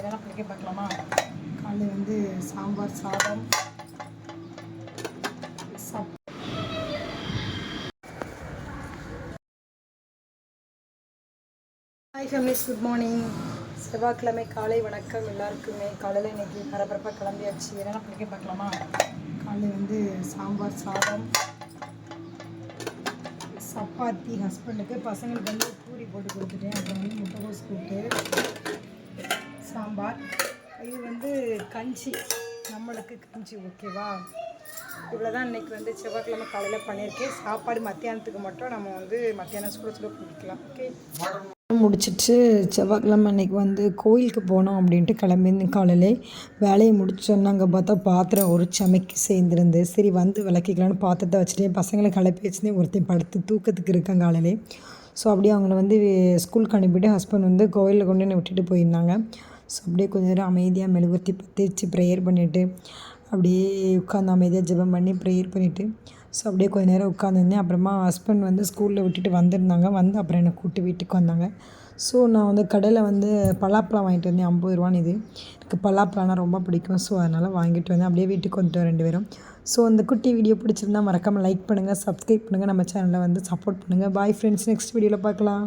வேணால் பிடிக்க பார்க்கலாமா? காலையில் வந்து சாம்பார் சாதம், ஹாய் ஃபேமிலிஸ், குட் மார்னிங். செவ்வாய்க்கிழமை காலை வணக்கம் எல்லாருக்குமே. காலையில் இன்றைக்கி பரபரப்பாக கிளம்பியாச்சு. என்னென்ன பிடிக்க பார்க்கலாமா? காலையில் வந்து சாம்பார் சாதம், சப்பாத்தி ஹஸ்பண்டுக்கு, பசங்களுக்கு வந்து பூரி போட்டு கொடுத்துட்டேன். அப்புறம் வந்து முட்டைகோஸ் கூட்டு, சாம்பார். இது வந்து கஞ்சி, நம்மளுக்கு கஞ்சி. ஓகேவா? இவ்வளோ தான் இன்றைக்கி வந்து செவ்வாய்க்கிழமை காலையில் பண்ணியிருக்கேன். சாப்பாடு மத்தியானத்துக்கு மட்டும் நம்ம வந்து மத்தியானம் சுட சுட குடிக்கலாம். ஓகே, முடிச்சிட்டு செவ்வாய்க்கிழமை அன்றைக்கி வந்து கோயிலுக்கு போனோம் அப்படின்ட்டு கிளம்பியிருந்தேன். காலையிலே வேலையை முடிச்சோன்னா அங்கே பார்த்தா பாத்திரம் ஒரு சமைக்கு சேர்ந்துருந்து. சரி வந்து விளக்கிக்கலான்னு பாத்திரத்தை வச்சுட்டேன். பசங்களை கிளப்பி வச்சுருந்தேன். ஒருத்தன் படுத்து தூக்கத்துக்கு இருக்கேன் காலையிலே. ஸோ அப்படியே அவங்கள வந்து ஸ்கூலுக்கு அனுப்பிட்டு ஹஸ்பண்ட் வந்து கோயிலில் கொண்டு என்னை விட்டுட்டு போயிருந்தாங்க. ஸோ அப்படியே கொஞ்சம் நேரம் அமைதியாக மெழுகுவர்த்தி பற்றி வச்சு ப்ரேயர் பண்ணிவிட்டு அப்படியே உட்காந்து அமைதியாக ஜெபம் பண்ணி ப்ரேயர் பண்ணிவிட்டு ஸோ அப்படியே கொஞ்சம் நேரம் உட்காந்துருந்தேன். அப்புறமா ஹஸ்பண்ட் வந்து ஸ்கூலில் விட்டுட்டு வந்திருந்தாங்க. வந்து அப்புறம் என்னை கூப்பிட்டு வீட்டுக்கு வந்தாங்க. ஸோ நான் வந்து கடையில் வந்து பலாப்பழம் வாங்கிட்டு வந்தேன். 50 ரூபான்னு. இது எனக்கு பலாப்பழம்னா ரொம்ப பிடிக்கும். ஸோ அதனால் வாங்கிட்டு வந்தேன். அப்படியே வீட்டுக்கு வந்துட்டோம் 2 பேரும். ஸோ அந்த குட்டி வீடியோ பிடிச்சிருந்தா மறக்காமல் லைக் பண்ணுங்கள், சப்ஸ்கிரைப் பண்ணுங்கள், நம்ம சேனலை வந்து சப்போர்ட் பண்ணுங்கள். பாய் ஃப்ரெண்ட்ஸ், நெக்ஸ்ட் வீடியோவில் பார்க்கலாம்.